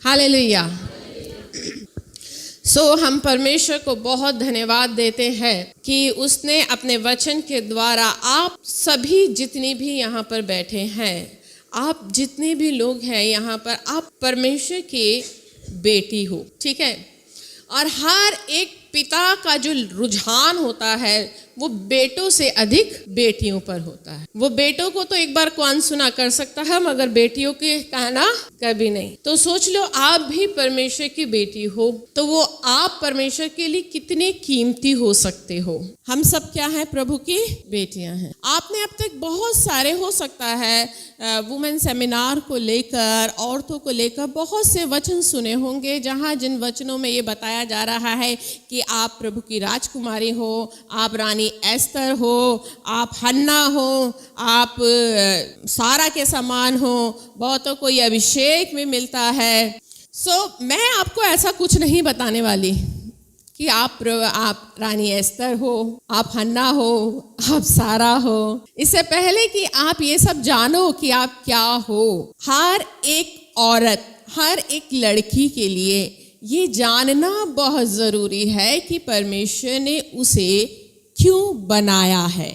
Hallelujah. हम परमेश्वर को बहुत धन्यवाद देते हैं कि उसने अपने वचन के द्वारा आप सभी जितने भी यहाँ पर बैठे हैं, आप जितने भी लोग हैं यहाँ पर, आप परमेश्वर की बेटी हो, ठीक है। और हर एक पिता का जो रुझान होता है वो बेटों से अधिक बेटियों पर होता है। वो बेटों को तो एक बार कौन सुना कर सकता है, मगर बेटियों के कहना कभी नहीं। तो सोच लो आप भी परमेश्वर की बेटी हो, तो वो आप परमेश्वर के लिए कितने कीमती हो सकते हो। हम सब क्या हैं? प्रभु की बेटियां हैं। आपने अब तक बहुत सारे, हो सकता है वुमेन सेमिनार को लेकर, औरतों को लेकर बहुत से वचन सुने होंगे, जहाँ जिन वचनों में ये बताया जा रहा है कि आप प्रभु की राजकुमारी हो, आप रानी एस्तर हो, आप हन्ना हो, आप सारा के समान हो, बहुतों को ये अभिषेक भी मिलता है। मैं आपको ऐसा कुछ नहीं बताने वाली कि आप रानी एस्तर हो, आप हन्ना हो, आप सारा हो। इससे पहले कि आप ये सब जानो कि आप क्या हो, हर एक औरत, हर एक लड़की के लिए ये जानना बहुत ज़रूरी है कि परमेश्वर ने उसे क्यों बनाया है।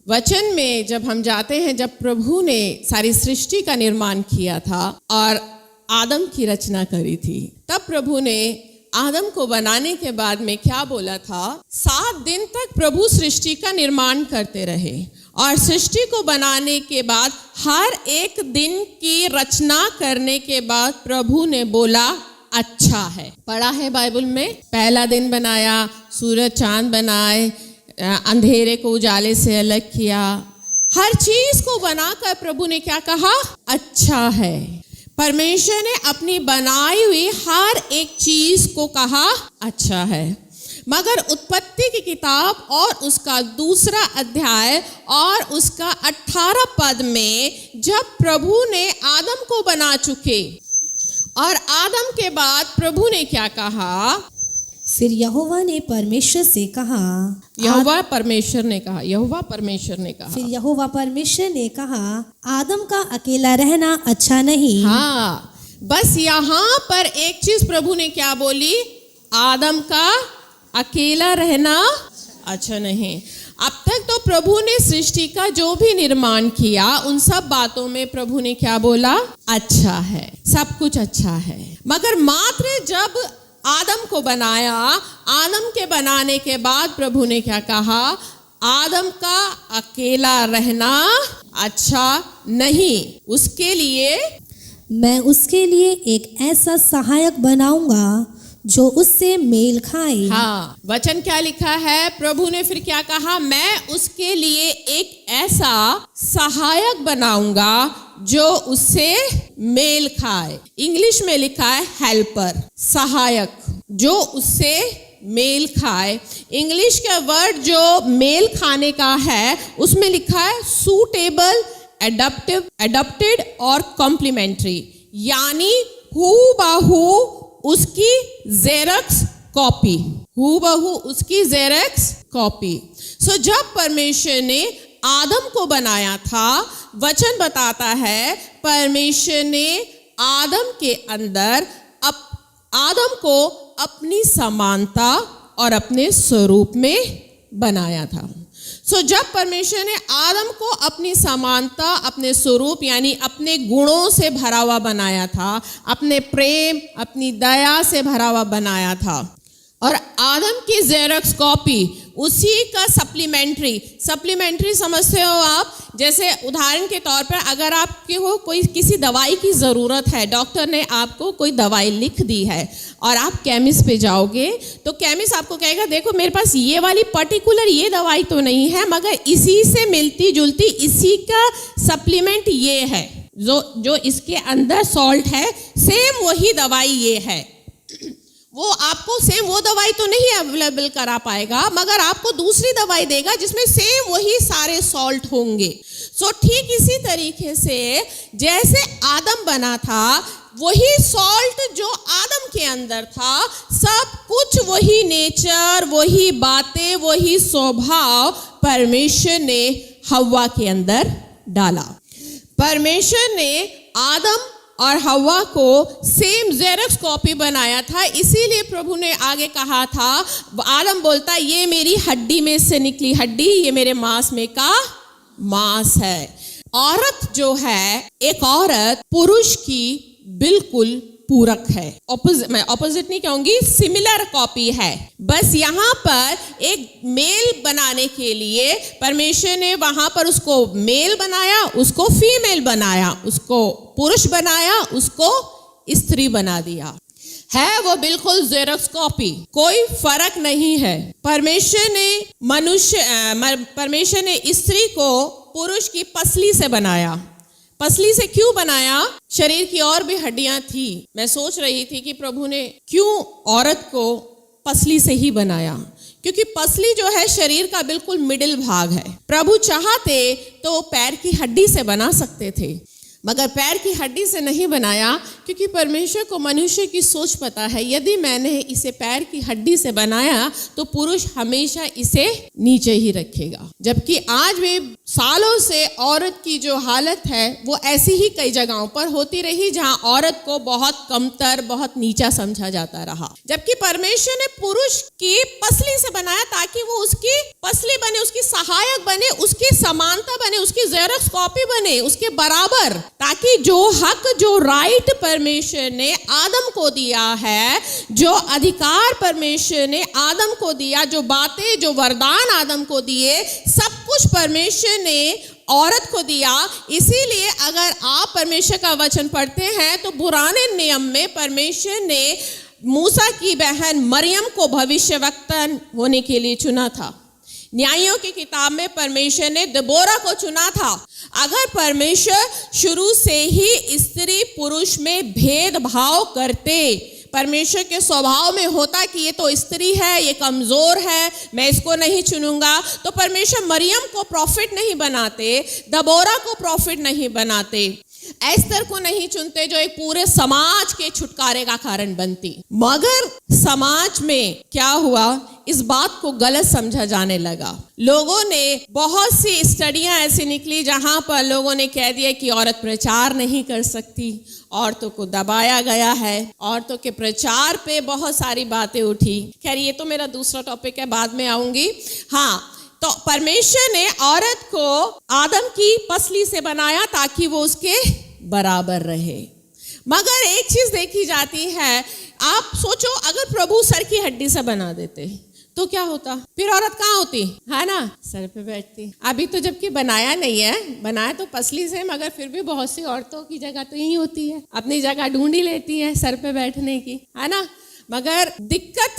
वचन में जब हम जाते हैं, जब प्रभु ने सारी सृष्टि का निर्माण किया था और आदम की रचना करी थी, तब प्रभु ने आदम को बनाने के बाद में क्या बोला था? 7 दिन तक प्रभु सृष्टि का निर्माण करते रहे और सृष्टि को बनाने के बाद हर एक दिन की रचना करने के बाद प्रभु ने बोला अच्छा है। पढ़ा है बाइबल में, पहला दिन बनाया, सूरज चांद बनाए, अंधेरे को उजाले से अलग किया, हर चीज को बनाकर प्रभु ने क्या कहा? अच्छा है। परमेश्वर ने अपनी बनाई हुई हर एक चीज को कहा अच्छा है। मगर उत्पत्ति की किताब और उसका 2 अध्याय और उसका 18 पद में जब प्रभु ने आदम को बना चुके और आदम के बाद प्रभु ने क्या कहा? फिर यहोवा ने परमेश्वर से कहा, यहोवा परमेश्वर ने कहा, फिर यहोवा परमेश्वर ने कहा, आदम का अकेला रहना अच्छा नहीं। हाँ, बस यहाँ पर एक चीज प्रभु ने क्या बोली? आदम का अकेला रहना अच्छा नहीं। अब तक तो प्रभु ने सृष्टि का जो भी निर्माण किया, उन सब बातों में प्रभु ने क्या बोला? अच्छा है, सब कुछ अच्छा है। मगर मात्र जब आदम को बनाया, आदम के बनाने के बाद प्रभु ने क्या कहा? आदम का अकेला रहना अच्छा नहीं, उसके लिए मैं उसके लिए एक ऐसा सहायक बनाऊंगा जो उससे मेल खाए। हाँ, वचन क्या लिखा है? प्रभु ने फिर क्या कहा? मैं उसके लिए एक ऐसा सहायक बनाऊंगा जो उससे मेल खाए। इंग्लिश में लिखा है हेल्पर, सहायक जो उससे मेल खाए। इंग्लिश का वर्ड जो मेल खाने का है उसमें लिखा है सूटेबल, एडप्टेड और कॉम्प्लीमेंट्री, यानी हूबहू उसकी जेरक्स कॉपी, हूबहू उसकी जेरक्स कॉपी। जब परमेश्वर ने आदम को बनाया था, वचन बताता है परमेश्वर ने आदम के अंदर आदम को अपनी समानता और अपने स्वरूप में बनाया था। जब परमेश्वर ने आदम को अपनी समानता, अपने स्वरूप यानी अपने गुणों से भरा हुआ बनाया था, अपने प्रेम, अपनी दया से भरा हुआ बनाया था, और आदम की जेरक्स कॉपी, उसी का सप्लीमेंट्री समझते हो आप? जैसे उदाहरण के तौर पर अगर आपको कोई किसी दवाई की ज़रूरत है, डॉक्टर ने आपको कोई दवाई लिख दी है और आप केमिस्ट पे जाओगे, तो केमिस्ट आपको कहेगा देखो मेरे पास ये वाली पर्टिकुलर ये दवाई तो नहीं है, मगर इसी से मिलती जुलती इसी का सप्लीमेंट ये है, जो इसके अंदर सॉल्ट है, सेम वही दवाई ये है। वो आपको सेम वो दवाई तो नहीं अवेलेबल करा पाएगा, मगर आपको दूसरी दवाई देगा जिसमें सेम वही सारे सॉल्ट होंगे। ठीक इसी तरीके से जैसे आदम बना था, वही सॉल्ट जो आदम के अंदर था, सब कुछ वही नेचर, वही बातें, वही स्वभाव परमेश्वर ने हव्वा के अंदर डाला। परमेश्वर ने आदम और हवा को सेम जेरॉक्स कॉपी बनाया था। इसीलिए प्रभु ने आगे कहा था, आदम बोलता ये मेरी हड्डी में से निकली हड्डी, ये मेरे मांस में का मांस है। औरत जो है, एक औरत पुरुष की बिल्कुल पूरक है, मैं ऑपोजिट नहीं कहूंगी, सिमिलर कॉपी है। बस यहाँ पर एक मेल बनाने के लिए परमेश्वर ने वहां पर उसको मेल बनाया, उसको फीमेल बनाया, उसको पुरुष बनाया, उसको स्त्री बना दिया। है वो बिल्कुल जेरॉक्स कॉपी, कोई फर्क नहीं है। परमेश्वर ने स्त्री को पुरुष की पसली से बनाया। पसली से क्यों बनाया? शरीर की और भी हड्डियां थी। मैं सोच रही थी कि प्रभु ने क्यों औरत को पसली से ही बनाया, क्योंकि पसली जो है शरीर का बिल्कुल मिडिल भाग है। प्रभु चाहते तो पैर की हड्डी से बना सकते थे, मगर पैर की हड्डी से नहीं बनाया, क्योंकि परमेश्वर को मनुष्य की सोच पता है। यदि मैंने इसे पैर की हड्डी से बनाया तो पुरुष हमेशा इसे नीचे ही रखेगा। जबकि आज भी सालों से औरत की जो हालत है वो ऐसी ही कई जगहों पर होती रही, जहां औरत को बहुत कमतर, बहुत नीचा समझा जाता रहा। जबकि परमेश्वर ने पुरुष की पसली से बनाया ताकि वो उसकी पसली बने, उसकी सहायक बने, उसकी समानता बने, उसकी जेरॉक्स कॉपी बने, उसके बराबर, ताकि जो हक, जो राइट परमेश्वर ने आदम को दिया है, जो अधिकार परमेश्वर ने आदम को दिया, जो बातें, जो वरदान आदम को दिए, सब कुछ परमेश्वर ने औरत को दिया। इसीलिए अगर आप परमेश्वर का वचन पढ़ते हैं तो पुराने नियम में परमेश्वर ने मूसा की बहन मरियम को भविष्यवक्ता होने के लिए चुना था। न्यायों की किताब में परमेश्वर ने दबोरा को चुना था। अगर परमेश्वर शुरू से ही स्त्री पुरुष में भेदभाव करते, परमेश्वर के स्वभाव में होता कि ये तो स्त्री है, ये कमजोर है, मैं इसको नहीं चुनूंगा, तो परमेश्वर मरियम को प्रॉफिट नहीं बनाते, दबोरा को प्रॉफिट नहीं बनाते, एस्तर को नहीं चुनते जो एक पूरे समाज के छुटकारे का कारण बनती। मगर समाज में क्या हुआ, इस बात को गलत समझा जाने लगा। लोगों ने, बहुत सी स्टडियां ऐसी निकली जहां पर लोगों ने कह दिया कि औरत प्रचार नहीं कर सकती, औरतों को दबाया गया है, औरतों के प्रचार पे बहुत सारी बातें उठी। खैर ये तो मेरा दूसरा टॉपिक है, बाद में आऊंगी। हाँ, तो परमेश्वर ने औरत को आदम की पसली से बनाया ताकि वो उसके बराबर रहे। मगर एक चीज देखी जाती है, आप सोचो अगर प्रभु सर की हड्डी से बना देते तो क्या होता? फिर औरत कहाँ होती है ना? सर पे बैठती। अभी तो जबकि बनाया नहीं है, बनाया तो पसली से, मगर फिर भी बहुत सी औरतों की जगह तो यही होती है, अपनी जगह ढूंढी लेती है सर पे बैठने की, है ना? मगर दिक्कत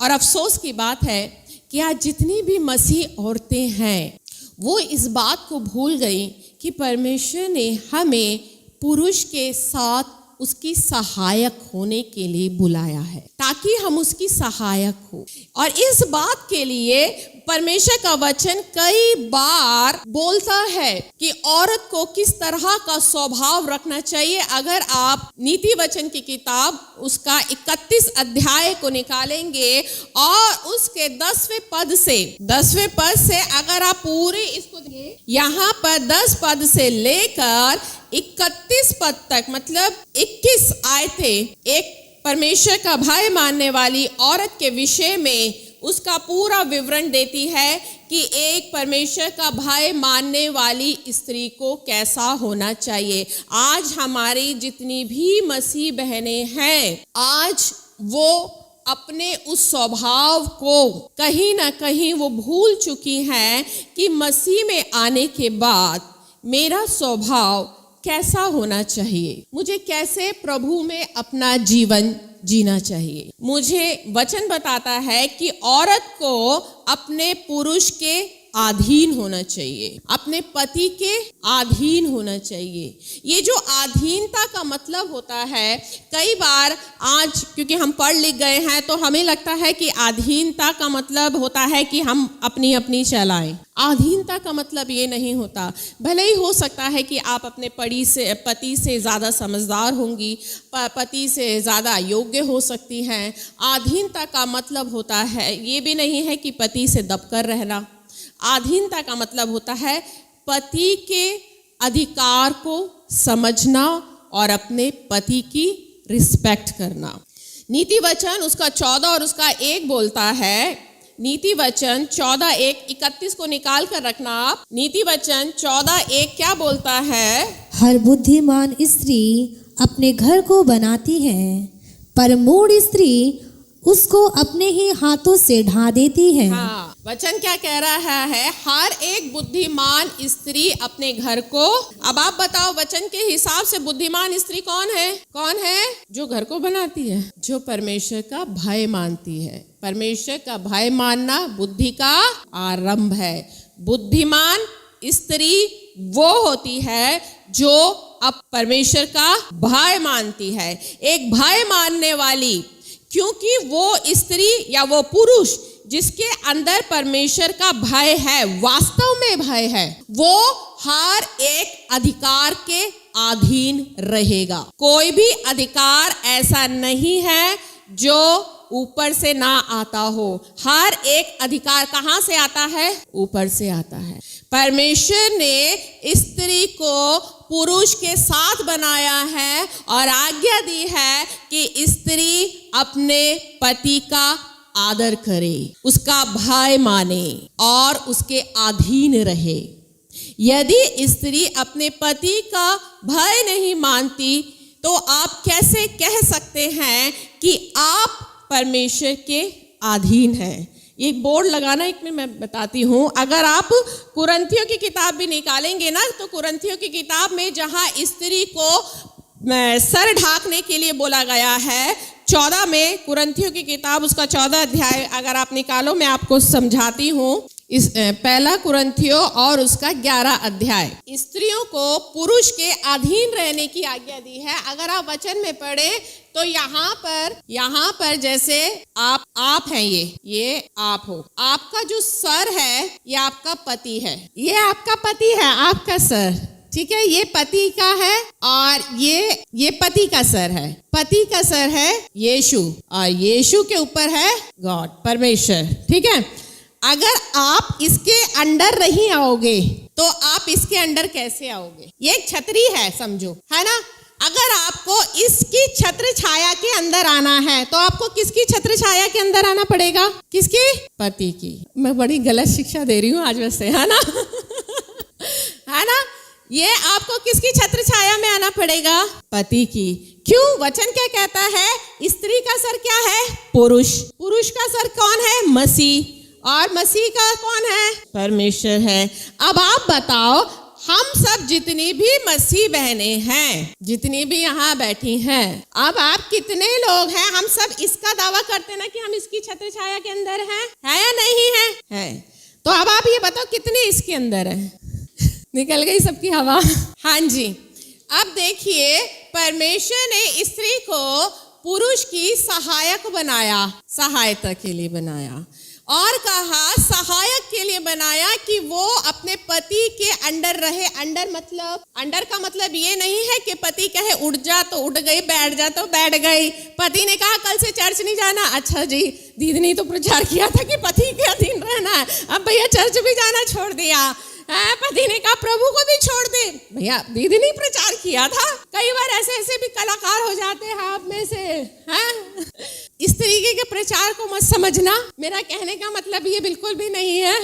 और अफसोस की बात है कि आज जितनी भी मसीह औरतें हैं वो इस बात को भूल गई कि परमेश्वर ने हमें पुरुष के साथ उसकी सहायक होने के लिए बुलाया है, ताकि हम उसकी सहायक हो। और इस बात के लिए परमेश्वर का वचन कई बार बोलता है कि औरत को किस तरह का स्वभाव रखना चाहिए। अगर आप नीति वचन की किताब उसका 31 अध्याय को निकालेंगे और उसके 10वें पद से अगर आप पूरे इसको देखें, यहाँ पर 10 पद से लेकर 31 पद तक, मतलब 21 आयतें एक परमेश्वर का भय मानने वाली औरत के विषय में उसका पूरा विवरण देती है कि एक परमेश्वर का भय मानने वाली स्त्री को कैसा होना चाहिए। आज हमारी जितनी भी मसीह बहनें हैं, आज वो अपने उस स्वभाव को कहीं ना कहीं वो भूल चुकी हैं कि मसीह में आने के बाद मेरा स्वभाव कैसा होना चाहिए, मुझे कैसे प्रभु में अपना जीवन जीना चाहिए। मुझे वचन बताता है कि औरत को अपने पुरुष के अधीन होना चाहिए, अपने पति के अधीन होना चाहिए। ये जो अधीनता का मतलब होता है, कई बार आज क्योंकि हम पढ़ लिख गए हैं तो हमें लगता है कि अधीनता का मतलब होता है कि हम अपनी अपनी चलाएं। अधीनता का मतलब ये नहीं होता। भले ही हो सकता है कि आप अपने पति से ज़्यादा समझदार होंगी, पति से ज़्यादा योग्य हो सकती हैं। अधीनता का मतलब होता है ये भी नहीं है कि पति से दबकर रहना। अधीनता का मतलब होता है पति के अधिकार को समझना और अपने पति की रिस्पेक्ट करना। नीति वचन उसका 14 और उसका 1 बोलता है, नीति वचन 14:1-31 को निकाल कर रखना आप। नीति वचन 14:1 क्या बोलता है? हर बुद्धिमान स्त्री अपने घर को बनाती है, पर मूढ़ स्त्री उसको अपने ही हाथों से ढा देती है। हाँ, वचन क्या कह रहा है? हर एक बुद्धिमान स्त्री अपने घर को, अब आप बताओ वचन के हिसाब से बुद्धिमान स्त्री कौन है? कौन है? जो घर को बनाती है, जो परमेश्वर का भय मानती है। परमेश्वर का भय मानना बुद्धि का आरंभ है। बुद्धिमान स्त्री वो होती है जो अब परमेश्वर का भय मानती है। एक भय मानने वाली, क्योंकि वो स्त्री या वो पुरुष जिसके अंदर परमेश्वर का भय है, वास्तव में भय है, वो हर एक अधिकार के अधीन रहेगा। कोई भी अधिकार ऐसा नहीं है जो ऊपर से ना आता हो। हर एक अधिकार कहाँ से आता है? ऊपर से आता है। परमेश्वर ने स्त्री को पुरुष के साथ बनाया है और आज्ञा दी है कि स्त्री अपने पति का आदर करे, उसका भय माने और उसके अधीन रहे। यदि स्त्री अपने पति का भय नहीं मानती तो आप कैसे कह सकते हैं कि आप परमेश्वर के अधीन हैं? एक बोर्ड लगाना, एक में मैं बताती हूँ। अगर आप कुरिन्थियों की किताब भी निकालेंगे ना, तो कुरिन्थियों की किताब में जहाँ स्त्री को सर ढाकने के लिए बोला गया है, 14 में, कुरिन्थियों की किताब उसका 14 अध्याय अगर आप निकालो, मैं आपको समझाती हूँ। इस पहला कुरिन्थियों और उसका 11 अध्याय, स्त्रियों को पुरुष के अधीन रहने की आज्ञा दी है। अगर आप वचन में पढ़े तो यहाँ पर जैसे आप हैं, ये आप हो, आपका जो सर है ये आपका पति है, ये आपका पति है, आपका सर, ठीक है, ये पति का है और ये पति का सर है। पति का सर है यीशु और यीशु के ऊपर है गॉड, परमेश्वर, ठीक है। अगर आप इसके अंडर नहीं आओगे तो आप इसके अंडर कैसे आओगे? ये एक छतरी है, समझो, है ना। अगर आपको इसकी छत्र छाया के अंदर आना है तो आपको किसकी छत्र छाया के अंदर आना पड़ेगा? किसकी? पति की। मैं बड़ी गलत शिक्षा दे रही हूँ आज वैसे, है ना है ना। ये आपको किसकी छत्र छाया में आना पड़ेगा? पति की। क्यों? वचन क्या कहता है? स्त्री का सर क्या है? पुरुष। पुरुष का सर कौन है? मसीह। और मसीह का कौन है? परमेश्वर है। अब आप बताओ, हम सब जितनी भी मसीह बहनें हैं, जितनी भी यहाँ बैठी हैं, अब आप कितने लोग हैं? हम सब इसका दावा करते हैं ना कि हम इसकी छत्र छाया के अंदर हैं, है या नहीं है? है। तो अब आप ये बताओ कितने इसके अंदर है? निकल गई सबकी हवा। हाँ जी। अब देखिए, परमेश्वर ने स्त्री को पुरुष की सहायक बनाया, सहायता के लिए बनाया, और कहा सहायक के लिए बनाया कि वो अपने पति के अंडर रहे। अंडर का मतलब ये नहीं है कि पति कहे उठ जा तो उठ गई, बैठ जा तो बैठ गई। पति ने कहा कल से चर्च नहीं जाना, अच्छा जी, दीदी ने तो प्रचार किया था कि पति के अधीन रहना है, अब भैया चर्च भी जाना छोड़ दिया। पति ने कहा प्रभु को भी छोड़ दे, भैया दीदी ने प्रचार किया था। कई बार ऐसे भी कलाकार हो जाते हैं आप में से, हैं? इस तरीके के प्रचार को मत समझना। मेरा कहने का मतलब ये बिल्कुल भी नहीं है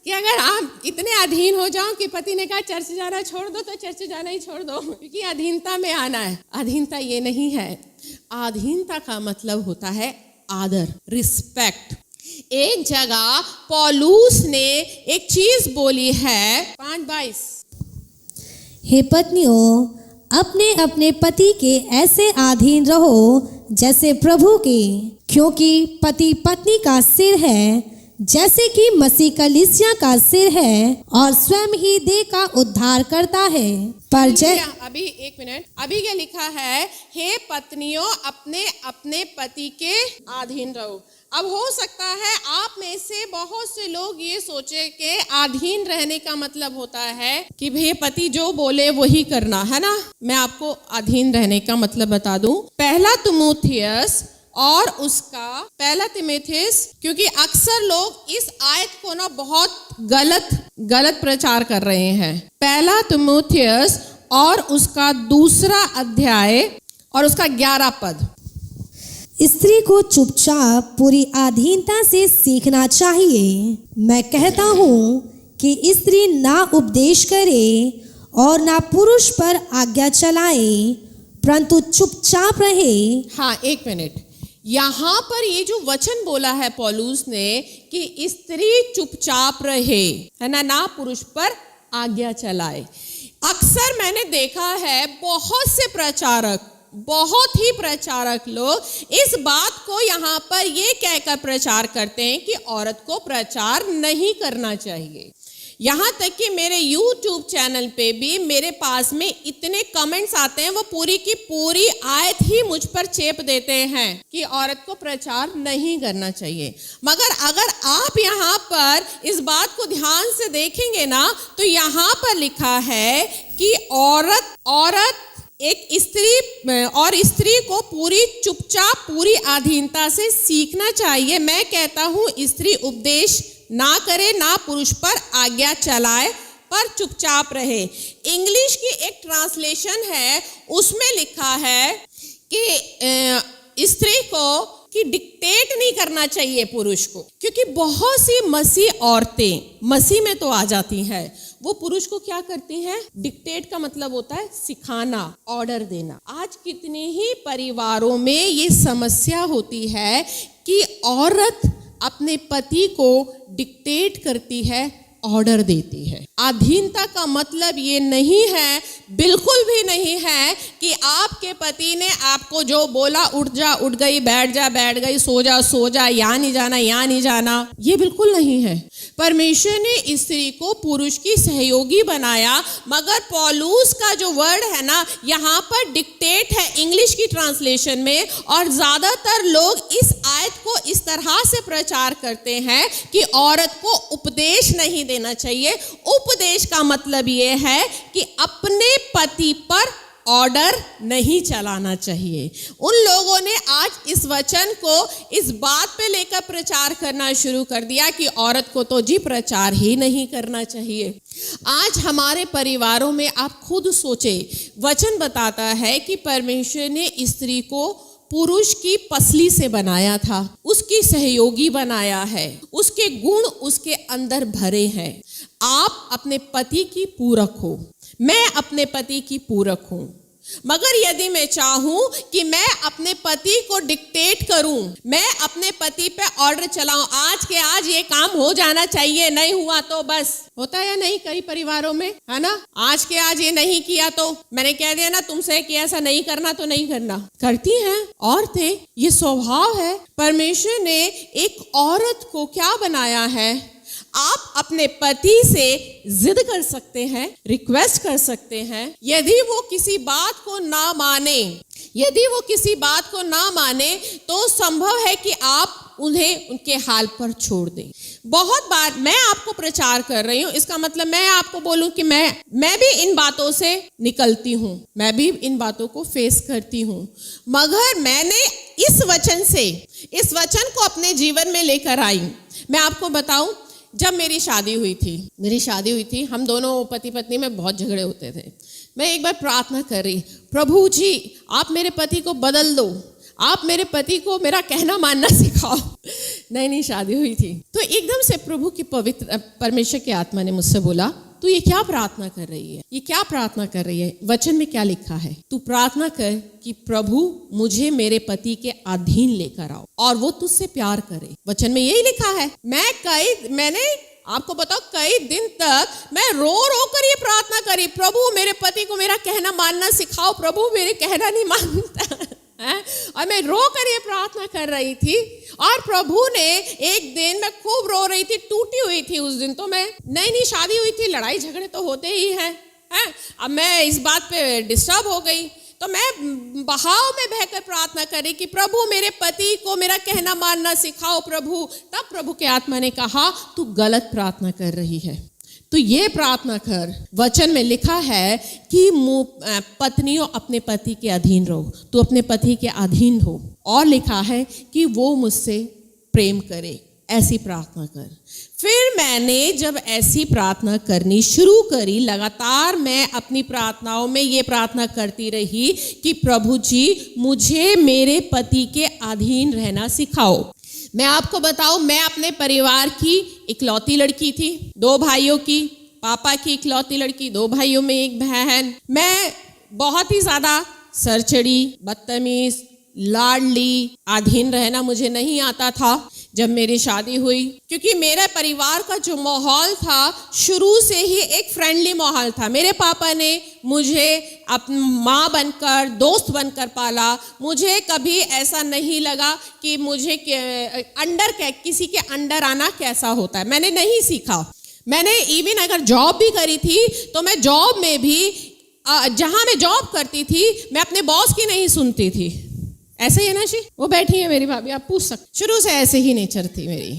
कि अगर आप इतने अधीन हो जाओ कि पति ने कहा चर्च जाना छोड़ दो तो चर्च जाना ही छोड़ दो, क्योंकि अधीनता में आना है। अधीनता ये नहीं है। अधीनता का मतलब होता है आदर, रिस्पेक्ट। एक जगह पौलुस ने एक चीज बोली है, 5:22, हे पत्नियों, अपने अपने पति के ऐसे अधीन रहो जैसे प्रभु के, क्योंकि पति पत्नी का सिर है, जैसे कि मसीह कलीसिया का सिर है और स्वयं ही देह का उद्धार करता है। पर अभी एक मिनट, अभी क्या लिखा है? हे पत्नियों, अपने अपने पति के अधीन रहो। अब हो सकता है आप में से बहुत से लोग ये सोचे कि अधीन रहने का मतलब होता है कि भैया पति जो बोले वही करना, है ना। मैं आपको अधीन रहने का मतलब बता दूं। पहला तीमुथियुस और उसका पहला तीमुथियुस, क्योंकि अक्सर लोग इस आयत को ना बहुत गलत प्रचार कर रहे हैं। पहला तीमुथियुस और उसका 2 अध्याय और उसका 11 पद। स्त्री को चुपचाप पूरी अधीनता से सीखना चाहिए। मैं कहता हूँ कि स्त्री ना उपदेश करे और ना पुरुष पर आज्ञा चलाए, परंतु चुपचाप रहे। हाँ, 1 मिनट। यहाँ पर ये जो वचन बोला है पौलुस ने कि स्त्री चुपचाप रहे, है ना पुरुष पर आज्ञा चलाए। अक्सर मैंने देखा है बहुत ही प्रचारक लोग इस बात को यहाँ पर ये कहकर प्रचार करते हैं कि औरत को प्रचार नहीं करना चाहिए। यहाँ तक कि मेरे YouTube चैनल पे भी मेरे पास में इतने कमेंट्स आते हैं, वो पूरी की पूरी आयत ही मुझ पर चेप देते हैं कि औरत को प्रचार नहीं करना चाहिए। मगर अगर आप यहाँ पर इस बात को ध्यान से देखेंगे ना, तो यहाँ पर लिखा है कि औरत एक स्त्री को पूरी चुपचाप पूरी अधीनता से सीखना चाहिए। मैं कहता हूँ स्त्री उपदेश ना करे, ना पुरुष पर आज्ञा चलाए, पर चुपचाप रहे। इंग्लिश की एक ट्रांसलेशन है, उसमें लिखा है कि स्त्री को कि डिक्टेट नहीं करना चाहिए पुरुष को, क्योंकि बहुत सी मसीह औरतें मसीह में तो आ जाती हैं, वो पुरुष को क्या करती हैं? डिक्टेट का मतलब होता है सिखाना, ऑर्डर देना। आज कितने ही परिवारों में ये समस्या होती है कि औरत अपने पति को डिक्टेट करती है, ऑर्डर देती है। अधीनता का मतलब ये नहीं है, बिल्कुल भी नहीं है कि आपके पति ने आपको जो बोला उठ जा उठ गई, बैठ जा बैठ गई, सो जा, यहाँ नहीं जाना, ये बिल्कुल नहीं है। परमेश्वर ने स्त्री को पुरुष की सहयोगी बनाया, मगर पौलुस का जो वर्ड है ना, यहाँ पर डिक्टेट है इंग्लिश की ट्रांसलेशन में, और ज्यादातर लोग इस आयत को इस तरह से प्रचार करते हैं कि औरत को उपदेश नहीं देना चाहिए। उपदेश का मतलब ये है कि अपने पति पर ऑर्डर नहीं चलाना चाहिए। उन लोगों ने आज इस वचन को इस बात पे लेकर प्रचार करना शुरू कर दिया कि औरत को तो जी प्रचार ही नहीं करना चाहिए। आज हमारे परिवारों में आप खुद सोचे, वचन बताता है कि परमेश्वर ने स्त्री को पुरुष की पसली से बनाया था, उसकी सहयोगी बनाया है, उसके गुण उसके अंदर भरे हैं। आप अपने पति की पूरक हो, मैं अपने पति की पूरक हूं। मगर यदि मैं चाहूं कि मैं अपने पति को डिक्टेट करूं, मैं अपने पति पे ऑर्डर चलाऊं, आज के आज ये काम हो जाना चाहिए, नहीं हुआ तो बस, होता है या नहीं कई परिवारों में, है ना? आज के आज ये नहीं किया तो मैंने कह दिया ना तुमसे कि ऐसा नहीं करना तो नहीं करना, करती हैं औरतें, ये स्वभाव है। परमेश्वर ने एक औरत को क्या बनाया है? आप अपने पति से जिद कर सकते हैं, रिक्वेस्ट कर सकते हैं। यदि वो किसी बात को ना माने तो संभव है कि आप उन्हें उनके हाल पर छोड़ दें। बहुत बार मैं आपको प्रचार कर रही हूँ, इसका मतलब मैं आपको बोलूं कि मैं भी इन बातों से निकलती हूँ, मैं भी इन बातों को फेस करती हूँ, मगर मैंने इस वचन को अपने जीवन में लेकर आई। मैं आपको बताऊं, जब मेरी शादी हुई थी, हम दोनों पति पत्नी में बहुत झगड़े होते थे। मैं एक बार प्रार्थना कर रही, प्रभु जी आप मेरे पति को बदल दो, आप मेरे पति को मेरा कहना मानना सिखाओ। नई शादी हुई थी, तो एकदम से प्रभु की पवित्र परमेश्वर की आत्मा ने मुझसे बोला, तू ये क्या प्रार्थना कर रही है? वचन में क्या लिखा है? तू प्रार्थना कर कि प्रभु मुझे मेरे पति के अधीन लेकर आओ और वो तुझसे प्यार करे। वचन में यही लिखा है। मैंने आपको बताओ कई दिन तक मैं रो कर ये प्रार्थना करी, प्रभु मेरे पति को मेरा कहना मानना सिखाओ, प्रभु मेरे कहना नहीं मानता है? और मैं रो कर ये प्रार्थना कर रही थी, और प्रभु ने एक दिन, मैं खूब रो रही थी, टूटी हुई थी उस दिन, तो मैं नई शादी हुई थी, लड़ाई झगड़े तो होते ही हैं। अब मैं इस बात पे डिस्टर्ब हो गई, तो मैं बहाव में बहकर प्रार्थना करी कि प्रभु मेरे पति को मेरा कहना मानना सिखाओ प्रभु। तब प्रभु के आत्मा ने कहा, तू गलत प्रार्थना कर रही है, तो ये प्रार्थना कर। वचन में लिखा है कि पत्नियों अपने पति के अधीन रहो, तू अपने पति के अधीन हो, और लिखा है कि वो मुझसे प्रेम करे, ऐसी प्रार्थना कर। फिर मैंने जब ऐसी प्रार्थना करनी शुरू करी, लगातार मैं अपनी प्रार्थनाओं में ये प्रार्थना करती रही कि प्रभु जी मुझे मेरे पति के अधीन रहना सिखाओ। मैं आपको बताऊं, मैं अपने परिवार की इकलौती लड़की थी, 2 भाइयों की, पापा की इकलौती लड़की, 2 भाइयों में 1 बहन। मैं बहुत ही ज़्यादा सरचड़ी, बदतमीज, लाडली, अधीन रहना मुझे नहीं आता था जब मेरी शादी हुई, क्योंकि मेरे परिवार का जो माहौल था शुरू से ही एक फ्रेंडली माहौल था। मेरे पापा ने मुझे अपनी माँ बनकर, दोस्त बनकर पाला। मुझे कभी ऐसा नहीं लगा कि मुझे किसी के अंडर आना कैसा होता है, मैंने नहीं सीखा। मैंने इवन अगर जॉब भी करी थी तो मैं जॉब में भी जहाँ मैं जॉब करती थी मैं अपने बॉस की नहीं सुनती थी। ऐसे ही है ना जी, वो बैठी है मेरी भाभी, आप पूछ सकते। शुरू से ऐसे ही नेचर थी मेरी।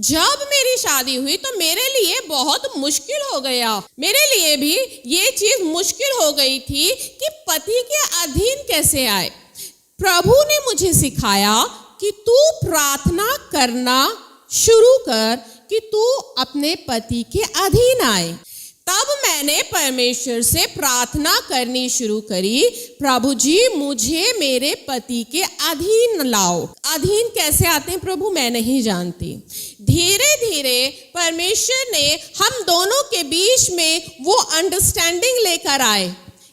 जब मेरी शादी हुई तो मेरे लिए बहुत मुश्किल हो गया, मेरे लिए भी ये चीज मुश्किल हो गई थी कि पति के अधीन कैसे आए। प्रभु ने मुझे सिखाया कि तू प्रार्थना करना शुरू कर कि तू अपने पति के अधीन आए। तब मैंने परमेश्वर से प्रार्थना करनी शुरू करी, प्रभु जी मुझे मेरे पति के अधीन लाओ। अधीन कैसे आते हैं प्रभु, मैं नहीं जानती। धीरे धीरे परमेश्वर ने हम दोनों के बीच में वो अंडरस्टैंडिंग लेकर आए।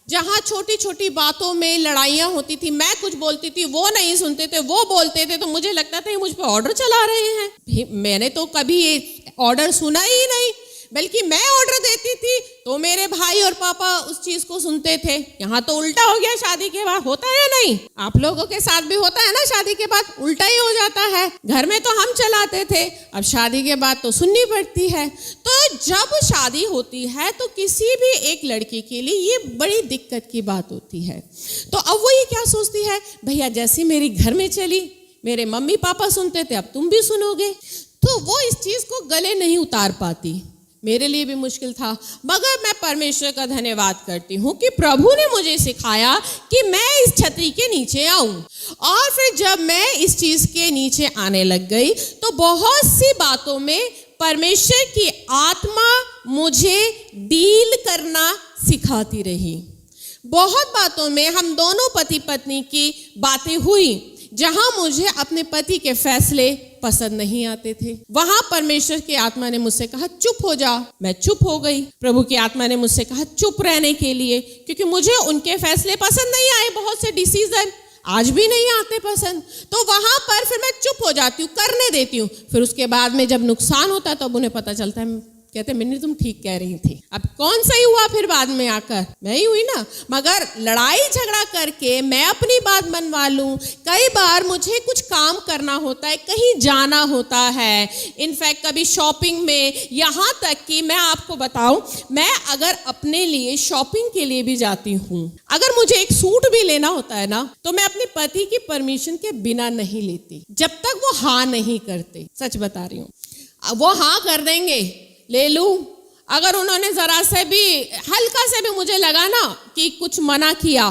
जहाँ छोटी छोटी बातों में लड़ाइयाँ होती थी, मैं कुछ बोलती थी, वो नहीं सुनते थे, वो बोलते थे, तो मुझे लगता था ये मुझ पर ऑर्डर चला रहे हैं। मैंने तो कभी ये ऑर्डर सुना ही नहीं, बल्कि मैं ऑर्डर देती थी तो मेरे भाई और पापा उस चीज को सुनते थे। यहाँ तो उल्टा हो गया, शादी के बाद होता है नहीं, आप लोगों के साथ भी होता है ना, शादी के बाद उल्टा ही हो जाता है। घर में तो हम चलाते थे, अब शादी के बाद तो सुननी पड़ती है। तो जब शादी होती है तो किसी भी एक लड़की के लिए ये बड़ी दिक्कत की बात होती है। तो अब वो ये क्या सोचती है, भैया जैसे मेरी घर में चली, मेरे मम्मी पापा सुनते थे, अब तुम भी सुनोगे। तो वो इस चीज को गले नहीं उतार पाती। मेरे लिए भी मुश्किल था, मगर मैं परमेश्वर का धन्यवाद करती हूँ कि प्रभु ने मुझे सिखाया कि मैं इस छतरी के नीचे आऊं। और फिर जब मैं इस चीज के नीचे आने लग गई तो बहुत सी बातों में परमेश्वर की आत्मा मुझे डील करना सिखाती रही। बहुत बातों में हम दोनों पति पत्नी की बातें हुई, जहां मुझे अपने पति के फैसले पसंद नहीं आते थे। वहां परमेश्वर की आत्मा ने मुझसे कहा चुप हो जा, मैं चुप हो गई। प्रभु की आत्मा ने मुझसे कहा चुप रहने के लिए, क्योंकि मुझे उनके फैसले पसंद नहीं आए, बहुत से डिसीजन आज भी नहीं आते पसंद। तो वहां पर फिर मैं चुप हो जाती हूँ, करने देती हूँ। फिर उसके बाद में जब नुकसान होता है तब उन्हें पता चलता है, कहते मिन्नी तुम ठीक कह रही थी। अब कौन सही हुआ फिर बाद में आकर, मैं ही हुई ना। मगर लड़ाई झगड़ा करके मैं अपनी बात मनवा लूं। कई बार मुझे कुछ काम करना होता है, कहीं जाना होता है, इनफैक्ट कभी शॉपिंग में, यहाँ तक कि मैं आपको बताऊं, मैं अगर अपने लिए शॉपिंग के लिए भी जाती हूँ, अगर मुझे एक सूट भी लेना होता है ना, तो मैं अपने पति की परमिशन के बिना नहीं लेती, जब तक वो हाँ नहीं करते। सच बता रही हूँ, वो हाँ कर देंगे ले लूं। अगर उन्होंने जरा से भी, हल्का से भी मुझे लगा ना कि कुछ मना किया,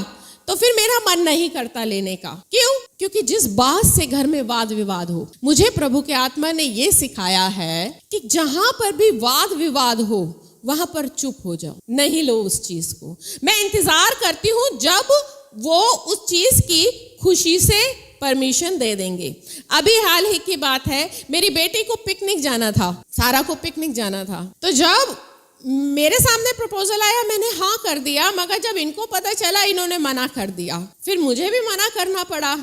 तो फिर मेरा मन नहीं करता लेने का। क्यों? क्योंकि जिस बात से घर में वाद विवाद हो, मुझे प्रभु के आत्मा ने ये सिखाया है कि जहां पर भी वाद विवाद हो वहां पर चुप हो जाओ, नहीं लो उस चीज को। मैं इंतजार करती हूँ जब वो उस चीज की खुशी से परमिशन दे देंगे। अभी हाल ही की बात है, मेरी बेटी को पिकनिक जाना था, सारा को पिकनिक जाना था। तो जब मेरे सामने प्रपोजल आया मैंने हाँ कर दिया, मगर जब इनको पता चला इन्होंने मना कर दिया, फिर मुझे भी मना करना पड़ा।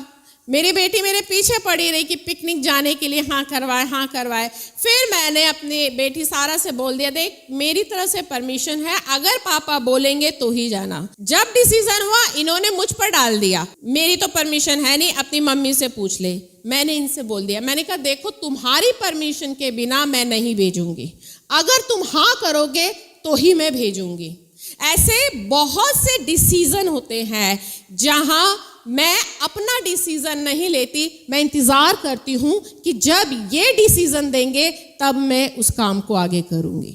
मेरी बेटी मेरे पीछे पड़ी रही कि पिकनिक जाने के लिए हाँ करवाए, हाँ करवाए। फिर मैंने अपनी बेटी सारा से बोल दिया, देख मेरी तरफ से परमिशन है, अगर पापा बोलेंगे तो ही जाना। जब डिसीजन हुआ इन्होंने मुझ पर डाल दिया, मेरी तो परमिशन है नहीं, अपनी मम्मी से पूछ ले। मैंने इनसे बोल दिया, मैंने कहा देखो तुम्हारी परमिशन के बिना मैं नहीं भेजूंगी, अगर तुम हाँ करोगे तो ही मैं भेजूंगी। ऐसे बहुत से डिसीजन होते हैं जहां मैं अपना डिसीजन नहीं लेती, मैं इंतजार करती हूं कि जब ये डिसीजन देंगे तब मैं उस काम को आगे करूंगी।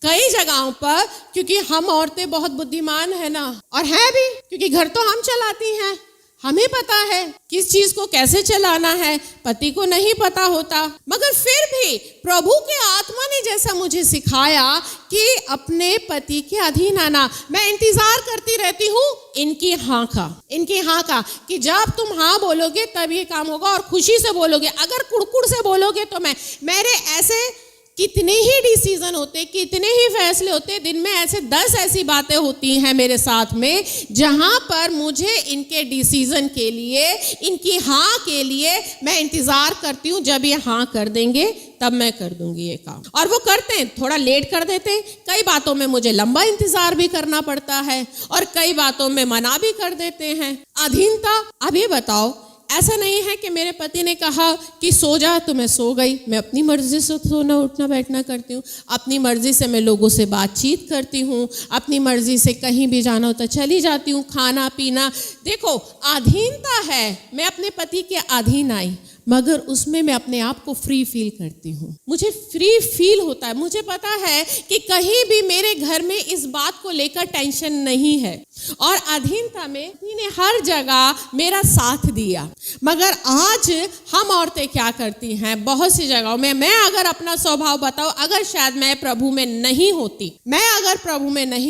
कई जगहों पर, क्योंकि हम औरतें बहुत बुद्धिमान है ना, और है भी, क्योंकि घर तो हम चलाती हैं, हमें पता है किस चीज को कैसे चलाना है, पति को नहीं पता होता। मगर फिर भी प्रभु के आत्मा ने जैसा मुझे सिखाया कि अपने पति के अधीन आना, मैं इंतजार करती रहती हूँ इनकी हाँ का कि जब तुम हाँ बोलोगे तब ये काम होगा, और खुशी से बोलोगे। अगर कुड़कुड़ से बोलोगे तो मेरे ऐसे कितने ही डिसीजन होते, कितने ही फैसले होते, दिन में ऐसे 10 ऐसी बातें होती हैं मेरे साथ में जहां पर मुझे इनके डिसीजन के लिए, इनकी हाँ के लिए मैं इंतजार करती हूँ। जब ये हाँ कर देंगे तब मैं कर दूंगी ये काम, और वो करते हैं, थोड़ा लेट कर देते हैं। कई बातों में मुझे लंबा इंतजार भी करना पड़ता है और कई बातों में मना भी कर देते हैं। अधीनता। अब ये बताओ, ऐसा नहीं है कि मेरे पति ने कहा कि सो जा तो मैं सो गई। मैं अपनी मर्जी से सोना उठना बैठना करती हूँ, अपनी मर्जी से मैं लोगों से बातचीत करती हूँ, अपनी मर्जी से कहीं भी जाना होता चली जाती हूँ, खाना पीना। देखो, अधीनता है। मैं अपने पति के अधीन आई, मगर उसमें मैं अपने आप को फ्री फील करती हूँ। मुझे फ्री फील होता है। मुझे पता है कि कहीं भी मेरे घर में इस बात को लेकर टेंशन नहीं है, और अधीनता में ने हर जगह मेरा साथ दिया। मगर आज हम औरतें क्या करती हैं, बहुत सी जगहों में, मैं अगर अपना स्वभाव बताऊं, अगर शायद मैं प्रभु में नहीं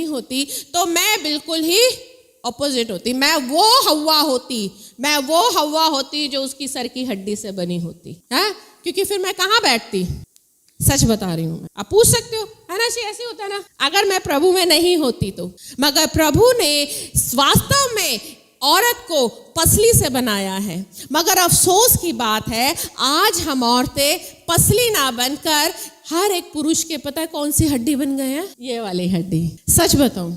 होती, तो मैं बिल्कुल ही ऑपोजिट होती। मैं वो हवा होती जो उसकी सर की हड्डी से बनी होती है, क्योंकि फिर मैं कहाँ बैठती। सच बता रही हूँ मैं। आप पूछ सकते हो, है ना, ऐसे होता है ना, अगर मैं प्रभु में नहीं होती तो। मगर प्रभु ने वास्तव में औरत को पसली से बनाया है। मगर अफसोस की बात है, आज हम औरतें पसली ना बनकर हर एक पुरुष के पता है कौन सी हड्डी बन गए हैं, ये वाली हड्डी। सच बताऊं,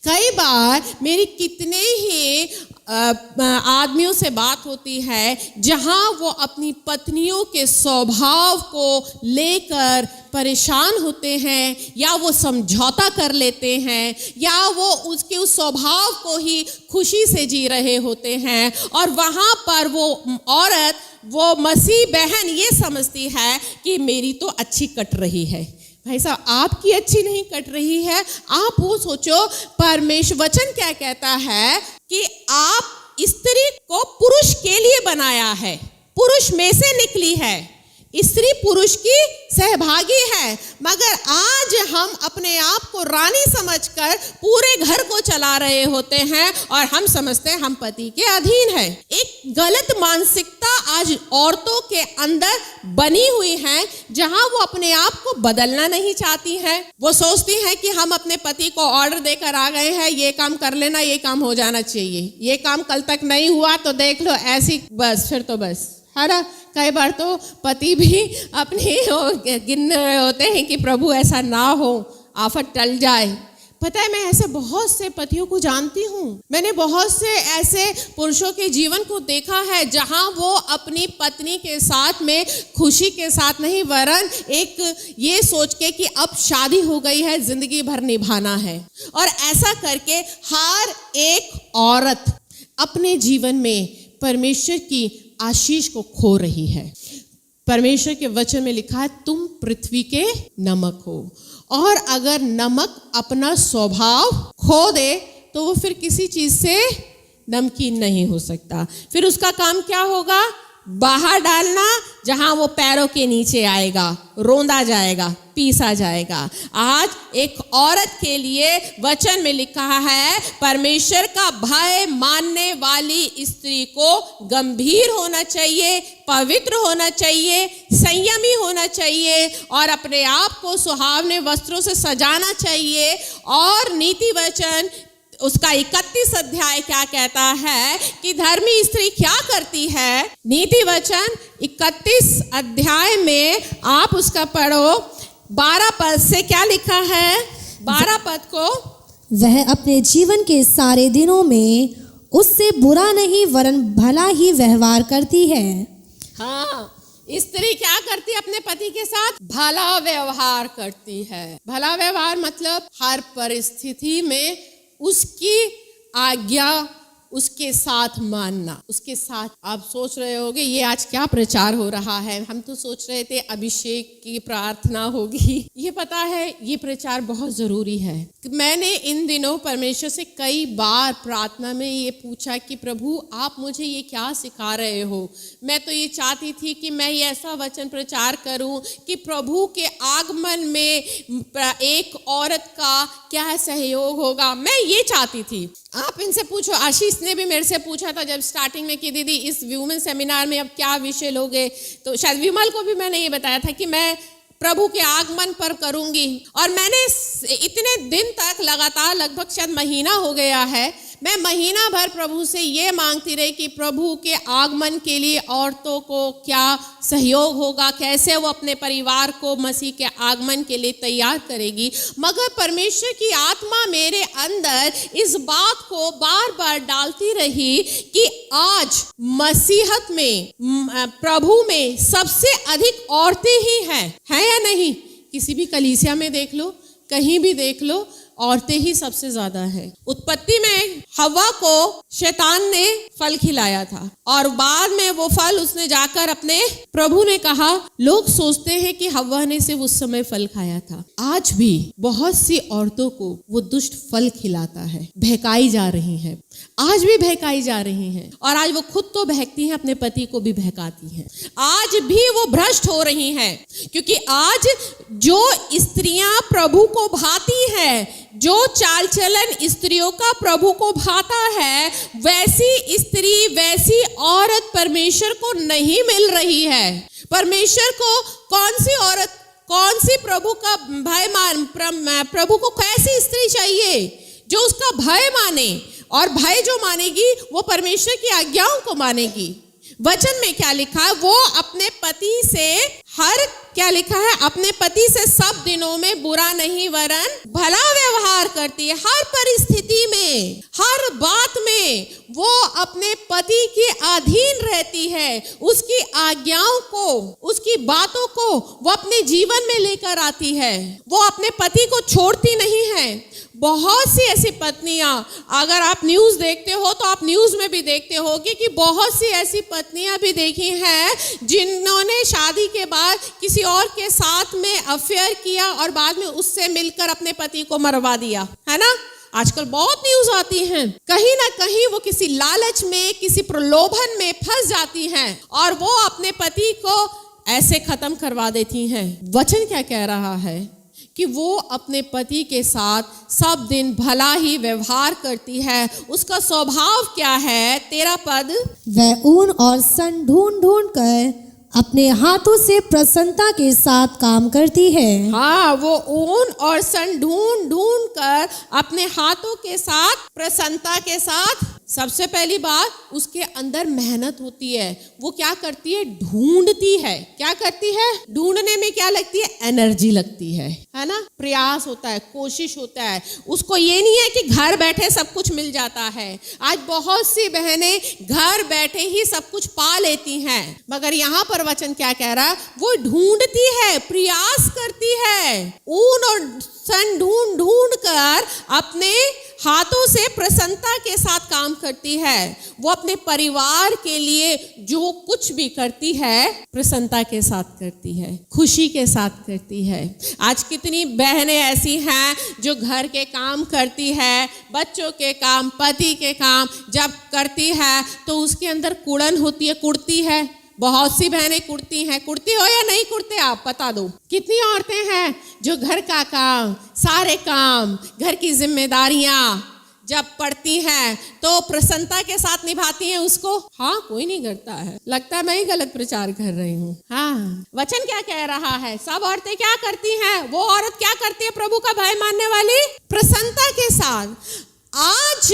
कई बार मेरी कितने ही आदमियों से बात होती है जहां वो अपनी पत्नियों के स्वभाव को लेकर परेशान होते हैं, या वो समझौता कर लेते हैं, या वो उसके उस स्वभाव को ही खुशी से जी रहे होते हैं, और वहां पर वो औरत, वो मसीह बहन ये समझती है कि मेरी तो अच्छी कट रही है। भाई साहब, आपकी अच्छी नहीं कट रही है। आप वो सोचो, परमेश्वर वचन क्या कहता है कि आप स्त्री को पुरुष के लिए बनाया है, पुरुष में से निकली है, स्त्री पुरुष की सहभागी है। मगर आज हम अपने आप को रानी समझकर पूरे घर को चला रहे होते हैं, और हम समझते हैं हम पति के अधीन है। एक गलत मानसिकता आज औरतों के अंदर बनी हुई है, जहां वो अपने आप को बदलना नहीं चाहती हैं। वो सोचती हैं कि हम अपने पति को ऑर्डर देकर आ गए हैं, ये काम कर लेना, ये काम हो जाना चाहिए, ये काम कल तक नहीं हुआ तो देख लो ऐसी, बस फिर तो बस, है ना। कई बार तो पति भी अपने गिन रहे होते हैं कि प्रभु ऐसा ना हो, आफत टल जाए। पता है, मैं ऐसे बहुत से पतियों को जानती हूँ। मैंने बहुत से ऐसे पुरुषों के जीवन को देखा है जहां वो अपनी पत्नी के साथ में खुशी के साथ नहीं, वरन एक ये सोच के कि अब शादी हो गई है, जिंदगी भर निभाना है। और ऐसा करके हर एक औरत अपने जीवन में परमेश्वर की आशीष को खो रही है। परमेश्वर के वचन में लिखा है, तुम पृथ्वी के नमक हो, और अगर नमक अपना स्वभाव खो दे तो वो फिर किसी चीज से नमकीन नहीं हो सकता। फिर उसका काम क्या होगा? बाहर डालना, जहां वो पैरों के नीचे आएगा, रोंदा जाएगा, पीसा जाएगा। आज एक औरत के लिए वचन में लिखा है, परमेश्वर का भय मानने वाली स्त्री को गंभीर होना चाहिए, पवित्र होना चाहिए, संयमी होना चाहिए, और अपने आप को सुहावने वस्त्रों से सजाना चाहिए। और नीति वचन उसका 31 अध्याय क्या कहता है कि धर्मी स्त्री क्या करती है? नीति वचन 31 अध्याय में आप उसका पढ़ो, 12 पद से क्या लिखा है? 12 पद को, वह अपने जीवन के सारे दिनों में उससे बुरा नहीं वरन भला ही व्यवहार करती है। हाँ, स्त्री क्या करती है? अपने पति के साथ भला व्यवहार करती है। भला व्यवहार मतलब हर परिस्थिति में उसकी आज्ञा उसके साथ मानना, उसके साथ। आप सोच रहे होंगे ये आज क्या प्रचार हो रहा है, हम तो सोच रहे थे अभिषेक की प्रार्थना होगी। ये पता है ये प्रचार बहुत जरूरी है। मैंने इन दिनों परमेश्वर से कई बार प्रार्थना में ये पूछा कि प्रभु आप मुझे ये क्या सिखा रहे हो। मैं तो ये चाहती थी कि मैं ये ऐसा वचन प्रचार करूं कि प्रभु के आगमन में एक औरत का क्या सहयोग होगा, मैं ये चाहती थी। आप इनसे पूछो, आशीष ने भी मेरे से पूछा था जब स्टार्टिंग में कि दीदी इस व्यूमेन सेमिनार में अब क्या विषय लोगे, तो शायद विमल को भी मैंने ये बताया था कि मैं प्रभु के आगमन पर करूंगी। और मैंने इतने दिन तक लगातार, लगभग शायद महीना हो गया है, मैं महीना भर प्रभु से ये मांगती रही कि प्रभु के आगमन के लिए औरतों को क्या सहयोग होगा, कैसे वो अपने परिवार को मसीह के आगमन के लिए तैयार करेगी। मगर परमेश्वर की आत्मा मेरे अंदर इस बात को बार बार डालती रही कि आज मसीहत में, प्रभु में सबसे अधिक औरतें ही हैं, है या नहीं? किसी भी कलीसिया में देख लो, कहीं भी देख लो, औरतें ही सबसे ज्यादा है। उत्पत्ति में हव्वा को शैतान ने फल खिलाया था और बाद में वो फल उसने जाकर अपने प्रभु ने कहा, लोग सोचते हैं कि हव्वा ने सिर्फ उस समय फल खाया था। आज भी बहुत सी औरतों को वो दुष्ट फल खिलाता है, बहकाई जा रही है, आज भी बहकाई जा रही हैं। और आज वो खुद तो बहकती हैं, अपने पति को भी बहकाती हैं। आज भी वो भ्रष्ट हो रही हैं, क्योंकि आज जो स्त्रियां प्रभु को भाती हैं, जो चाल चलन स्त्रियों का प्रभु को भाता है, वैसी स्त्री, वैसी औरत परमेश्वर को नहीं मिल रही है। परमेश्वर को कौन सी औरत, कौन सी प्रभु का भय प्रभु को कैसी स्त्री चाहिए जो उसका भय माने, और भय जो मानेगी वो परमेश्वर की आज्ञाओं को मानेगी। वचन में क्या लिखा है? वो अपने पति से क्या लिखा है? अपने पति से सब दिनों में बुरा नहीं वरन भला व्यवहार करती है। हर परिस्थिति में, हर बात में वो अपने पति के अधीन रहती है, उसकी आज्ञाओं को, उसकी बातों को वो अपने जीवन में लेकर आती है, वो अपने पति को छोड़ती नहीं है। बहुत सी ऐसी पत्नियां, अगर आप न्यूज़ देखते हो तो आप न्यूज़ में भी देखते होगे कि बहुत सी ऐसी पत्नियां भी देखी हैं जिन्होंने शादी के बाद किसी और के साथ में अफेयर किया और बाद में उससे मिलकर अपने पति को मरवा दिया, है ना? आजकल बहुत न्यूज़ आती हैं। कहीं ना कहीं वो किसी लालच में, किसी प्रलोभन में फंस जाती हैं और वो अपने पति को ऐसे खत्म करवा देती हैं। वचन क्या कह रहा है कि वो अपने पति के साथ सब दिन भला ही व्यवहार करती है। उसका स्वभाव क्या है? 13 पद, वह ऊन और सन ढूंढ ढूंढ कर अपने हाथों से प्रसन्नता के साथ काम करती है। हाँ, वो ऊन और सन ढूंढ ढूंढ कर अपने हाथों के साथ, प्रसन्नता के साथ, सबसे पहली बात उसके अंदर मेहनत होती है। वो क्या करती है? ढूंढती है। क्या करती है? ढूंढने में क्या लगती है? एनर्जी लगती है ना? प्रयास होता है, कोशिश होता है। उसको ये नहीं है कि घर बैठे सब कुछ मिल जाता है। आज बहुत सी बहनें घर बैठे ही सब कुछ पा लेती हैं, मगर यहाँ पर वचन क्या कह रहा है? वो ढूंढती है, प्रयास करती है, ऊन और सन ढूंढ ढूंढ कर अपने हाथों से प्रसन्नता के साथ काम करती है। वो अपने परिवार के लिए जो कुछ भी करती है प्रसन्नता के साथ करती है, खुशी के साथ करती है। आज कितनी बहनें ऐसी हैं जो घर के काम करती है, बच्चों के काम, पति के काम जब करती है तो उसके अंदर कुड़न होती है, कुड़ती है। बहुत सी बहनें कुड़ती हैं। कुड़ती हो या नहीं कुड़ते? आप बता दो। कितनी औरतें हैं जो घर का काम, सारे काम, घर की जिम्मेदारियां जब पड़ती हैं तो प्रसन्नता के साथ निभाती हैं उसको? हाँ, कोई नहीं करता है। लगता है मैं ही गलत प्रचार कर रही हूँ। हाँ, वचन क्या कह रहा है? सब औरतें क्या करती हैं? वो औरत क्या करती है प्रभु का भय मानने वाली? प्रसन्नता के साथ। आज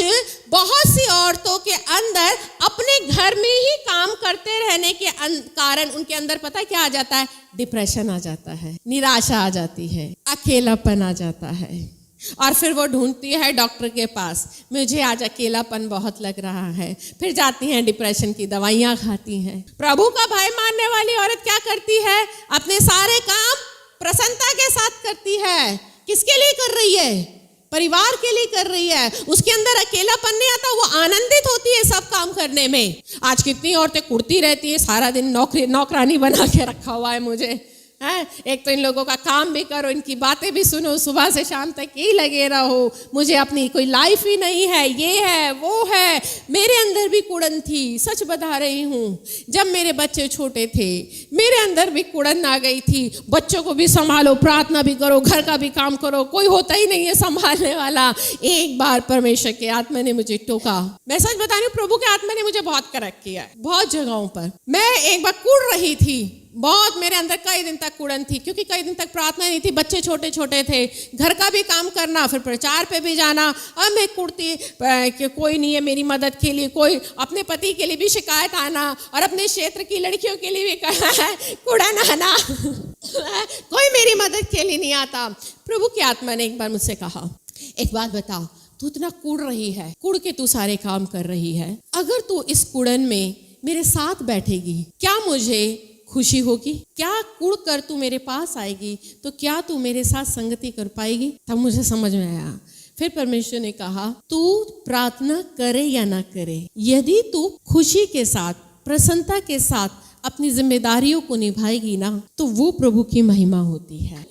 बहुत सी औरतों के अंदर अपने घर में ही काम करते रहने के कारण उनके अंदर पता क्या आ जाता है? डिप्रेशन आ जाता है, निराशा आ जाती है, अकेलापन आ जाता है। और फिर वो ढूंढती है डॉक्टर के पास, मुझे आज अकेलापन बहुत लग रहा है। फिर जाती हैं डिप्रेशन की दवाइयाँ खाती हैं। प्रभु का भय मानने वाली औरत क्या करती है? अपने सारे काम प्रसन्नता के साथ करती है। किसके लिए कर रही है? परिवार के लिए कर रही है, उसके अंदर अकेलापन नहीं आता, वो आनंदित होती है सब काम करने में। आज कितनी औरतें कुड़ती रहती है, सारा दिन नौकरानी बना के रखा हुआ है मुझे, है। एक तो इन लोगों का काम भी करो, इनकी बातें भी सुनो, सुबह से शाम तक ही लगे रहो, मुझे अपनी कोई लाइफ ही नहीं है, ये है वो है। मेरे अंदर भी कुड़न थी, सच बता रही हूँ। जब मेरे बच्चे छोटे थे मेरे अंदर भी कुड़न आ गई थी, बच्चों को भी संभालो, प्रार्थना भी करो, घर का भी काम करो, कोई होता ही नहीं है संभालने वाला। एक बार परमेश्वर के आत्मा ने मुझे टोका। मैं सच बता रही हूँ, प्रभु के आत्मा ने मुझे बहुत करेक्ट किया है, बहुत जगहों पर। मैं एक बार कुड़ रही थी बहुत, मेरे अंदर कई दिन तक कुड़न थी, क्योंकि कई दिन तक प्रार्थना नहीं थी, बच्चे छोटे छोटे थे, घर का भी काम करना, फिर प्रचार पे भी जाना। अब मैं कुड़ती कि कोई नहीं है मेरी मदद के लिए, कोई अपने पति के लिए भी शिकायत आना, और अपने क्षेत्र की लड़कियों के लिए भी कुड़न आना कोई मेरी मदद के लिए नहीं आता। प्रभु की आत्मा ने एक बार मुझसे कहा, एक बात बता, तू इतना कुड़ रही है, कुड़ के तू सारे काम कर रही है, अगर तू इस कुड़न में मेरे साथ बैठेगी, क्या मुझे खुशी होगी? क्या कुड़ कर तू मेरे पास आएगी तो क्या तू मेरे साथ संगति कर पाएगी? तब मुझे समझ में आया। फिर परमेश्वर ने कहा, तू प्रार्थना करे या ना करे, यदि तू खुशी के साथ, प्रसन्नता के साथ अपनी जिम्मेदारियों को निभाएगी ना, तो वो प्रभु की महिमा होती है।